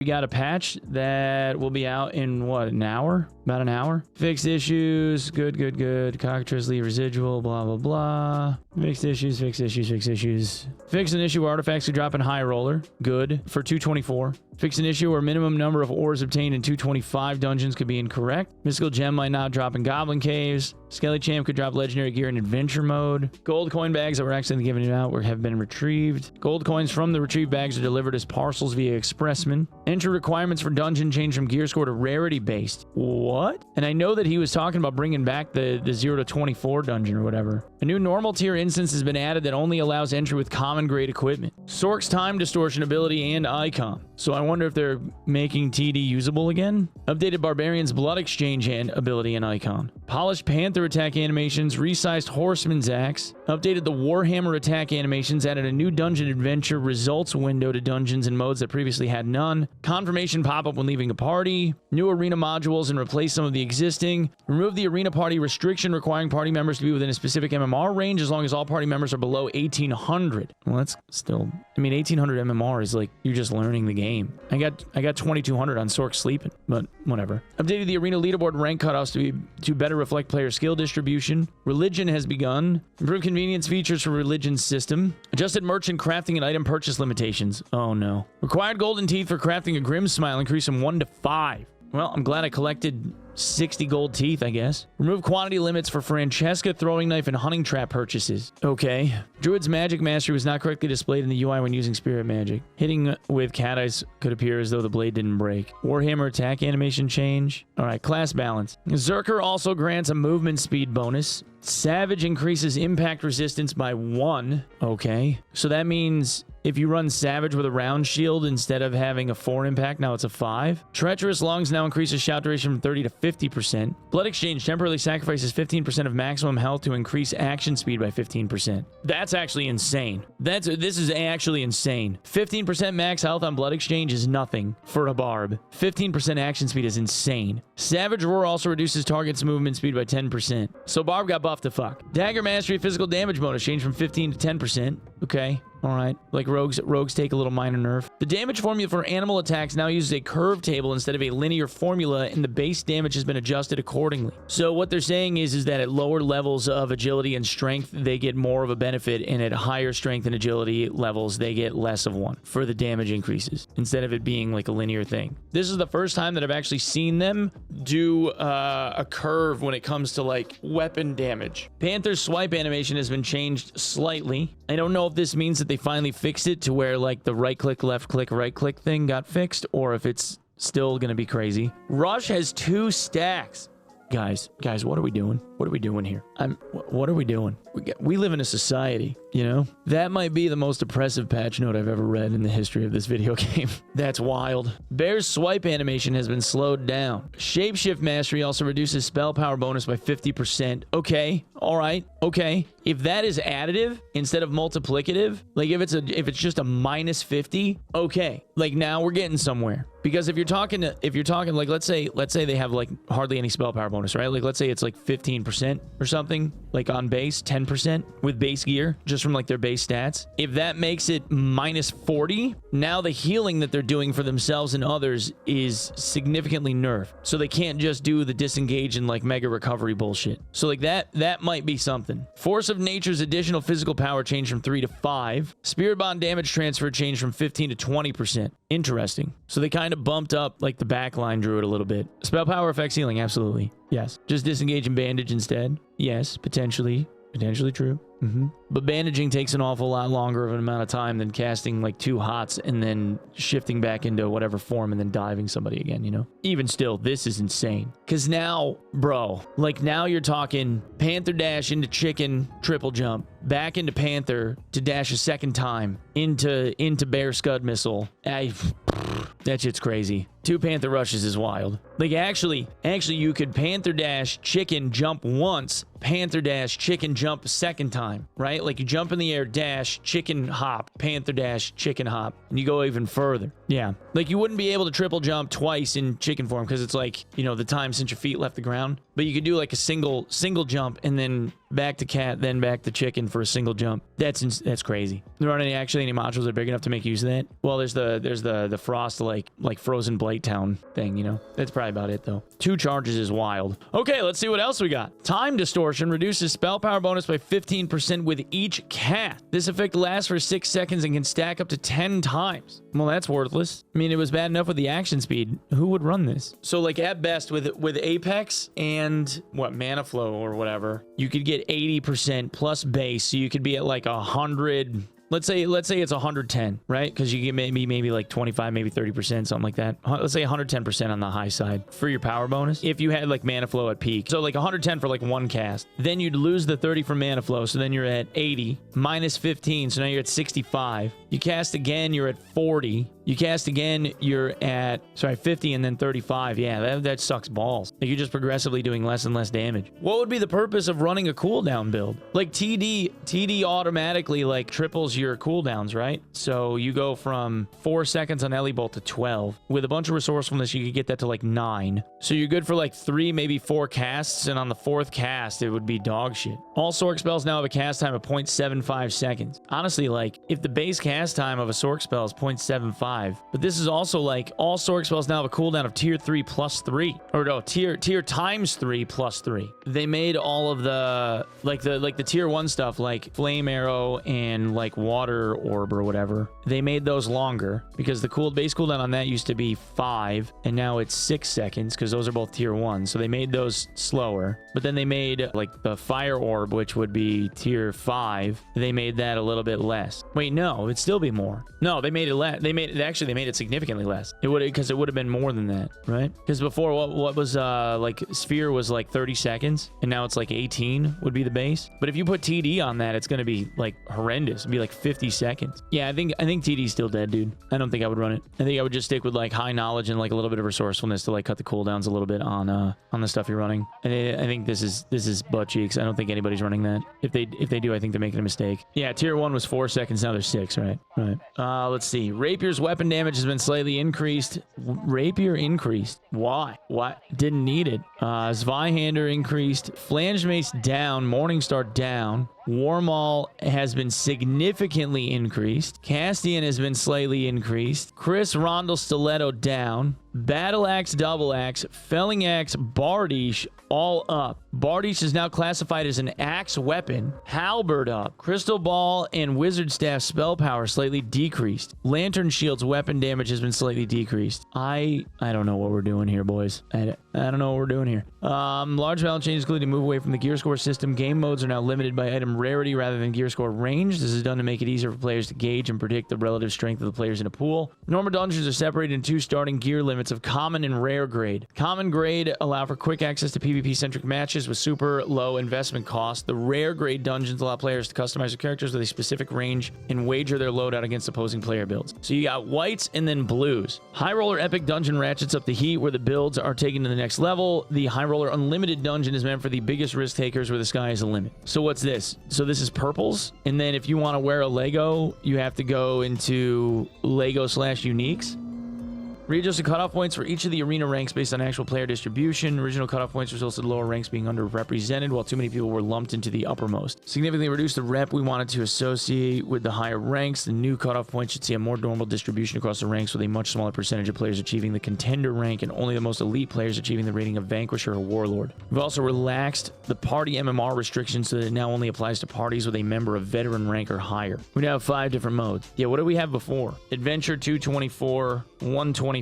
We got a patch that will be out in, what, an hour? About an hour? Fixed issues. Good, good, good. Cockatrice leave residual, blah, blah, blah. Fixed issues, fixed issues, fixed issues. Fix an issue where artifacts could drop in high roller. Good. For 224. Fix an issue where minimum number of ores obtained in 225 dungeons could be incorrect. Mystical gem might not drop in goblin caves. Skelly Champ could drop legendary gear in adventure mode. Gold coin bags that were accidentally given out have been retrieved. Gold coins from the retrieved bags are delivered as parcels via expressman. Entry requirements for dungeon change from gear score to rarity based. What? And I know that he was talking about bringing back the 0 to 24 dungeon or whatever. A new normal tier instance has been added that only allows entry with common grade equipment. Sork's time distortion ability and icon. So I wonder if they're making TD usable again. Updated Barbarian's blood exchange ability and icon. Polished Panther attack animations, resized Horseman's axe. Updated the Warhammer attack animations, added a new dungeon adventure results window to dungeons and modes that previously had none. Confirmation pop-up when leaving a party. New arena modules and replace some of the existing. Remove the arena party restriction requiring party members to be within a specific MMR range as long as all party members are below 1800. Well, that's still... I mean, 1800 MMR is like, you're just learning the game. I got 2200 on Sork sleeping, but whatever. Updated the arena leaderboard rank cutoffs to better reflect player skill distribution. Religion has begun. Improved convenience features for religion system. Adjusted merchant crafting and item purchase limitations. Oh no. Required golden teeth for crafting a grim smile increased from 1 to 5. Well, I'm glad I collected 60 gold teeth, I guess. Remove quantity limits for Francesca throwing knife and hunting trap purchases. Okay. Druid's magic mastery was not correctly displayed in the UI when using spirit magic. Hitting with cat eyes could appear as though the blade didn't break. Warhammer attack animation change. Alright, class balance. Zerker also grants a movement speed bonus. Savage increases impact resistance by 1. Okay. So that means if you run Savage with a round shield instead of having a 4 impact, now it's a 5. Treacherous Lungs now increases shout duration from 30 to 50%. Blood Exchange temporarily sacrifices 15% of maximum health to increase action speed by 15%. That's actually insane. This is actually insane. 15% max health on Blood Exchange is nothing for a barb. 15% action speed is insane. Savage Roar also reduces target's movement speed by 10%. So barb got buffed to fuck. Dagger Mastery physical damage bonus changed from 15 to 10%. Okay. All right. Like rogues take a little minor nerf. The damage formula for animal attacks now uses a curve table instead of a linear formula, and the base damage has been adjusted accordingly. So what they're saying is that at lower levels of agility and strength, they get more of a benefit, and at higher strength and agility levels, they get less of one for the damage increases, instead of it being like a linear thing. This is the first time that I've actually seen them do a curve when it comes to like weapon damage. Panther's swipe animation has been changed slightly. I don't know if this means that they finally fixed it to where like the right click, left click, right click thing got fixed, or if it's still gonna be crazy. Rush has 2 stacks. Guys, what are we doing? What are we doing here? What are we doing? We live in a society, you know? That might be the most oppressive patch note I've ever read in the history of this video game. That's wild. Bear's swipe animation has been slowed down. Shapeshift Mastery also reduces spell power bonus by 50%. Okay, all right, okay. If that is additive instead of multiplicative, like if it's just a minus 50, okay. Like now we're getting somewhere. Because if you're talking like let's say they have like hardly any spell power bonus, right? Like let's say it's like 15% or something, like on base, 10% with base gear, just from like their base stats. If that makes it minus 40, now the healing that they're doing for themselves and others is significantly nerfed. So they can't just do the disengage and like mega recovery bullshit. So like that might be something. Force of Nature's additional physical power changed from 3 to 5. Spirit Bond damage transfer changed from 15 to 20%. Interesting. So they kind of bumped up like the backline Druid a little bit. Spell power affects healing, absolutely. Yes. Just disengage and bandage instead. Yes, potentially true. But bandaging takes an awful lot longer of an amount of time than casting like 2 hots and then shifting back into whatever form and then diving somebody again, you know? Even still, this is insane. Because now, bro, like now you're talking Panther dash into chicken, triple jump, back into Panther to dash a second time, into Bear Scud missile. That shit's crazy. 2 Panther rushes is wild. Like actually you could Panther dash chicken jump once, Panther dash chicken jump a second time, right? Like you jump in the air, dash, chicken hop, Panther dash, chicken hop, and you go even further. Yeah. Like you wouldn't be able to triple jump twice in chicken form because it's like, you know, the time since your feet left the ground. But you could do like a single jump and then back to cat, then back to chicken for a single jump. That's crazy. There aren't actually any modules that are big enough to make use of that. Well, there's the Frost like Frozen Blight Town thing, you know. That's probably about it though. 2 charges is wild. Okay, let's see what else we got. Time Distortion reduces spell power bonus by 15% with each cast. This effect lasts for 6 seconds and can stack up to 10 times. Well, that's worthless. I mean, it was bad enough with the action speed. Who would run this? So like at best with Apex and what, Mana Flow or whatever, you could get 80% plus base, so you could be at like 100. Let's say it's 110, right? Because you get maybe like 25, maybe 30%, something like that. Let's say 110% on the high side for your power bonus. If you had like Mana Flow at peak. So like 110 for like 1 cast. Then you'd lose the 30 from Mana Flow. So then you're at 80 minus 15. So now you're at 65. You cast again, you're at 40. You cast again, you're at, 50 and then 35. Yeah, that sucks balls. Like you're just progressively doing less and less damage. What would be the purpose of running a cooldown build? Like TD automatically like triples your cooldowns, right? So you go from 4 seconds on Ellie Bolt to 12. With a bunch of resourcefulness, you could get that to like 9. So you're good for like 3, maybe 4 casts, and on the 4th cast, it would be dog shit. All Sorc spells now have a cast time of 0.75 seconds. Honestly, like, if the base cast time of a Sorc spell is 0.75, but this is also like, all Sorc spells now have a cooldown of tier 3 plus 3. Or no, tier times 3 plus 3. They made all of the, like the tier 1 stuff, like Flame Arrow and like Water Orb or whatever. They made those longer because the base cooldown on that used to be 5, and now it's 6 seconds because those are both tier 1. So they made those slower. But then they made like the Fire Orb, which would be tier 5. They made that a little bit less. Wait, no, it'd still be more. No, they made it less. They made it significantly less. It would, because it would have been more than that, right? Because before, what was like Sphere was like 30 seconds, and now it's like 18 would be the base. But if you put TD on that, it's gonna be like horrendous. It'd be like 50 seconds. Yeah, I think TD's still dead, dude. I don't think I would run it. I think I would just stick with like high knowledge and like a little bit of resourcefulness to like cut the cooldowns a little bit on the stuff you're running. And I think this is butt cheeks. I don't think anybody's running that. If they do, I think they're making a mistake. Yeah, tier 1 was 4 seconds. Now there's 6, right? Right. Let's see. Rapier's weapon damage has been slightly increased. Rapier increased. Why? Didn't need it. Zweihander increased. Flange Mace down. Morningstar down. Warmaul has been significantly increased. Castian has been slightly increased. Chris Rondel Stiletto down. Battle Axe, Double Axe, Felling Axe, Bardiche, all up. Bardiche is now classified as an axe weapon. Halberd up. Crystal Ball and Wizard Staff spell power slightly decreased. Lantern Shield's weapon damage has been slightly decreased. I don't know what we're doing here, boys. I don't know what we're doing here. Large balance changes include to move away from the gear score system. Game modes are now limited by item rarity rather than gear score range. This is done to make it easier for players to gauge and predict the relative strength of the players in a pool. Normal dungeons are separated into 2 starting gear limits of common and rare grade. Common grade allow for quick access to PvP-centric matches with super low investment cost. The rare grade dungeons allow players to customize their characters with a specific range and wager their loadout against opposing player builds. So you got whites and then blues. High Roller Epic Dungeon ratchets up the heat where the builds are taken to the next level. The High Roller Unlimited Dungeon is meant for the biggest risk takers where the sky is the limit. So what's this? So this is purples, and then if you want to wear a Lego, you have to go into Lego/Uniques. Readjusted cutoff points for each of the arena ranks based on actual player distribution. Original cutoff points resulted in lower ranks being underrepresented, while too many people were lumped into the uppermost. Significantly reduced the rep we wanted to associate with the higher ranks. The new cutoff points should see a more normal distribution across the ranks, with a much smaller percentage of players achieving the contender rank and only the most elite players achieving the rating of Vanquisher or Warlord. We've also relaxed the party MMR restrictions so that it now only applies to parties with a member of veteran rank or higher. We now have 5 different modes. Yeah, what did we have before? Adventure 224, 124,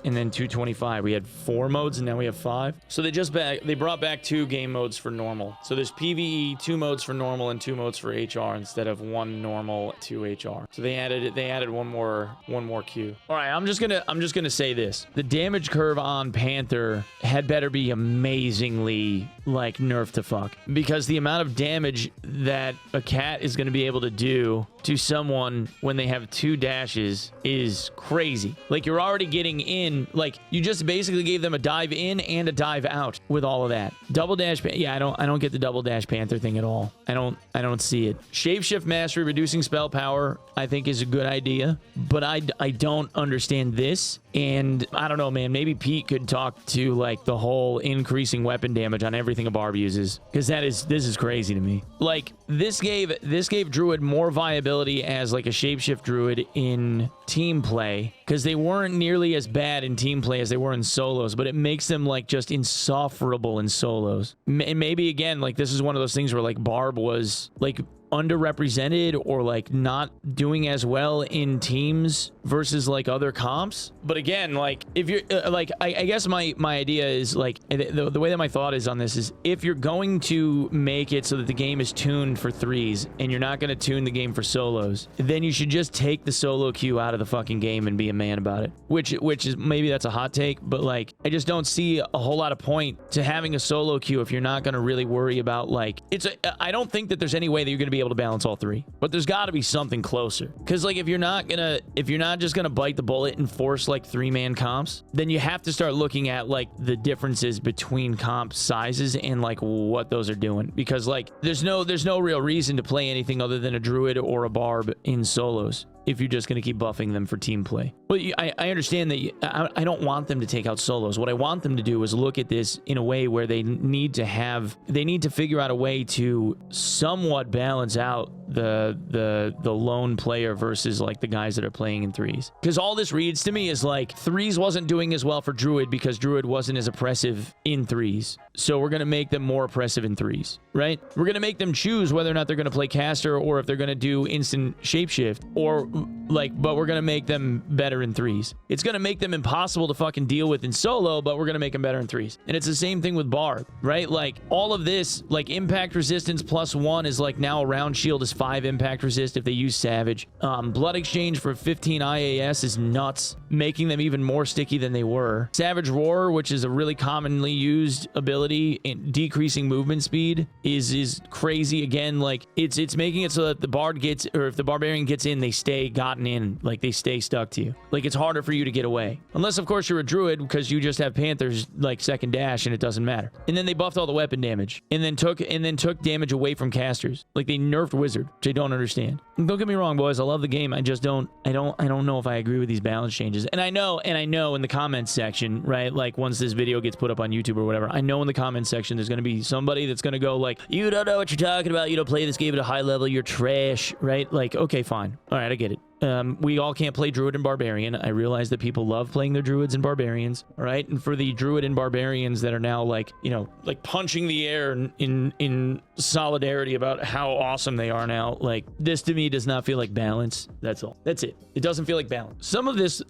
and then 225. We had 4 modes and now we have 5. So they brought back 2 game modes for normal. So there's PvE, 2 modes for normal and 2 modes for HR instead of 1 normal, 2 HR. So they added one more queue. All right, I'm just gonna say this. The damage curve on Panther had better be amazingly like nerfed to fuck, because the amount of damage that a cat is going to be able to do to someone when they have 2 dashes is crazy. Like, you're already getting in. Like, you just basically gave them a dive in and a dive out with all of that. Double dash, yeah, I don't get the double dash panther thing at all. I don't see it. Shapeshift mastery, reducing spell power, I think is a good idea, but I don't understand this. And I don't know, man, maybe Pete could talk to like the whole increasing weapon damage on everything a barb uses, because this is crazy to me. Like, this gave Druid more viability as like a shapeshift Druid in team play, because they weren't nearly as bad in team play as they were in solos, but it makes them like just insufferable in solos. And maybe again, like, this is one of those things where like Barb was like underrepresented or like not doing as well in teams versus like other comps. But again, like, if you're like, I guess my idea is like, the way that my thought is on this is, if you're going to make it so that the game is tuned for threes and you're not going to tune the game for solos, then you should just take the solo queue out of the fucking game and be a man about it, which is, maybe that's a hot take, but like, I just don't see a whole lot of point to having a solo queue if you're not going to really worry about like, I don't think that there's any way that you're going to be able to balance all three, but there's got to be something closer, because like, if you're not just gonna bite the bullet and force like 3-man comps, then you have to start looking at like the differences between comp sizes and like what those are doing, because like there's no real reason to play anything other than a Druid or a Barb in solos if you're just going to keep buffing them for team play. Well, I understand that I don't want them to take out solos. What I want them to do is look at this in a way where they need to figure out a way to somewhat balance out the lone player versus like the guys that are playing in threes. Because all this reads to me is like, threes wasn't doing as well for Druid because Druid wasn't as oppressive in threes. So we're going to make them more oppressive in threes, right? We're going to make them choose whether or not they're going to play caster or if they're going to do instant shapeshift, or like, but we're going to make them better in threes. It's going to make them impossible to fucking deal with in solo, but we're going to make them better in threes. And it's the same thing with Barb, right? Like, all of this, like, impact resistance +1 is like now a round shield is 5 impact resist if they use Savage. Blood exchange for 15 IAS is nuts, making them even more sticky than they were. Savage Roar, which is a really commonly used ability in decreasing movement speed, is crazy. Again, like, it's making it so that the Bard gets, or if the Barbarian gets in, they stay gotten in, like they stay stuck to you. Like, it's harder for you to get away. Unless, of course, you're a Druid, because you just have Panthers, like, second dash, and it doesn't matter. And then they buffed all the weapon damage, and then took damage away from casters. Like, they nerfed Wizard, which I don't understand. Don't get me wrong, boys. I love the game. I just don't know if I agree with these balance changes. And I know in the comments section, right? Like, once this video gets put up on YouTube or whatever, I know in the comments section there's going to be somebody that's going to go like, you don't know what you're talking about. You don't play this game at a high level. You're trash, right? Like, okay, fine. All right, I get it. We all can't play Druid and Barbarian. I realize that people love playing their Druids and Barbarians, all right? And for the Druid and Barbarians that are now like, you know, like punching the air in solidarity about how awesome they are now, like, this to me does not feel like balance. That's all. That's it. It doesn't feel like balance. Some of this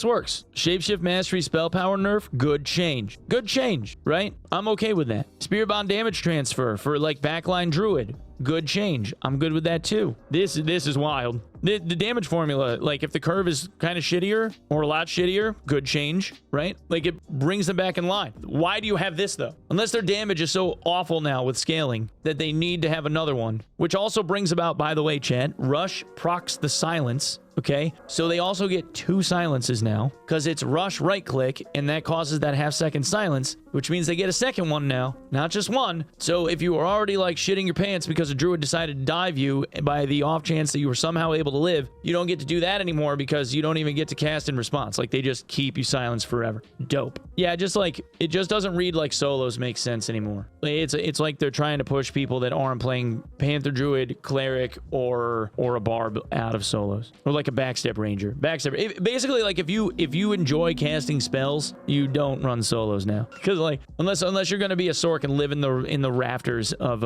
works. Shapeshift Mastery spell power nerf, good change. Good change, right? I'm okay with that. Spirit Bond damage transfer for like backline Druid, good change. I'm good with that too. This is wild. The damage formula, like, if the curve is kind of shittier or a lot shittier, good change, right? Like, it brings them back in line. Why do you have this, though? Unless their damage is so awful now with scaling that they need to have another one. Which also brings about, by the way, chat, Rush procs the silence. Okay, so they also get 2 silences now, because it's Rush right-click, and that causes that half-second silence, which means they get a second one now, not just one. So if you were already, like, shitting your pants because a Druid decided to dive you by the off chance that you were somehow able to live, you don't get to do that anymore because you don't even get to cast in response. Like, they just keep you silenced forever. Dope. Yeah, just like, it just doesn't read like solos make sense anymore. It's like they're trying to push people that aren't playing Panther, Druid, Cleric, or a Barb out of solos. Or like a backstep ranger. Basically, like, if you enjoy casting spells, you don't run solos now, because like, unless you're gonna be a Sork and live in the rafters of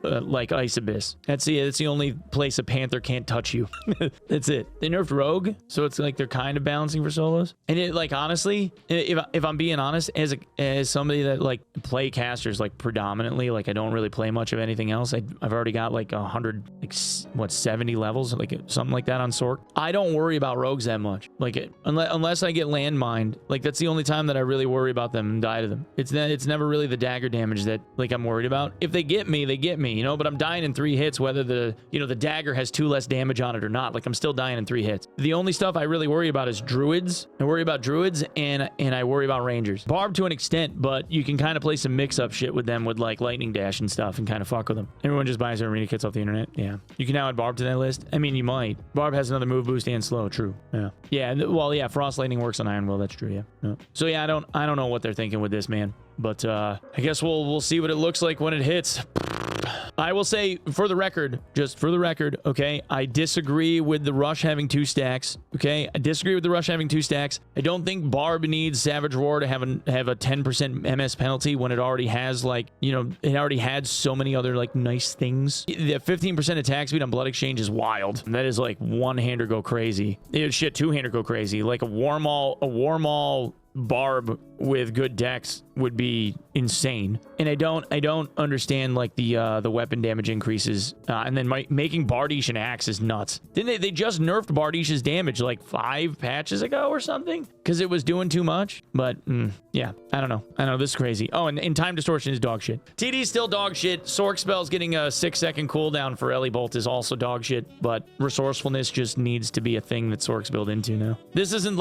like Ice Abyss. That's the only place a Panther can't touch you. That's it. They nerfed Rogue, so it's like they're kind of balancing for solos. And it, like, honestly, if I'm being honest, as somebody that like play casters like predominantly, like, I don't really play much of anything else. I've already got like 100, like, what, 70 levels, like something like that on Sorc. I don't worry about rogues that much. Like, unless I get landmined, like, that's the only time that I really worry about them and die to them. It's never really the dagger damage that, like, I'm worried about. If they get me, you know, but I'm dying in 3 hits, whether the dagger has 2 less damage on it or not. Like, I'm still dying in 3 hits. The only stuff I really worry about is druids. I worry about druids, and I worry about rangers. Barb to an extent, but you can kind of play some mix-up shit with them with, like, lightning dash and stuff and kind of fuck with them. Everyone just buys their arena kits off the internet. Yeah. You can now add Barb to that list. I mean, you might. Barb has another move boost and slow. True. Yeah. Yeah. Well, yeah. Frost lightning works on Iron Will. That's true. Yeah. No. So yeah, I don't know what they're thinking with this, man. But I guess we'll see what it looks like when it hits. I will say, for the record, just for the record, okay, I disagree with the Rush having 2 stacks, okay? I disagree with the Rush having 2 stacks. I don't think Barb needs Savage Roar to have a 10% MS penalty when it already has, like, you know, it already had so many other, like, nice things. The 15% attack speed on Blood Exchange is wild. That is, like, one-hander go crazy. Shit, two-hander go crazy. Like, a Warmaul Barb with good decks would be insane. And I don't understand, like, the weapon damage increases, and then making Bardiche an axe is nuts. Didn't they just nerfed Bardiche's damage like 5 patches ago or something because it was doing too much? But yeah, I don't know, this is crazy. Oh, and time distortion is dog shit. TD's still dog shit. Sorc spell's getting a 6-second cooldown for Ellie Bolt is also dog shit, but resourcefulness just needs to be a thing that Sorc's built into now. This isn't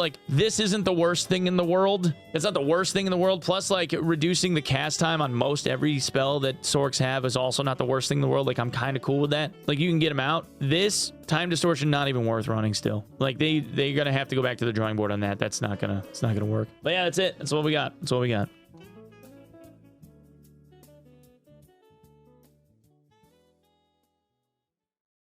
the worst thing in the world. It's not the worst thing in the world. Plus, like, reducing the cast time on most every spell that Sorcs have is also not the worst thing in the world. Like, I'm kind of cool with that. Like, you can get them out. This time distortion not even worth running still. Like, they're gonna have to go back to the drawing board on that. It's not gonna work. But yeah, that's it. That's what we got.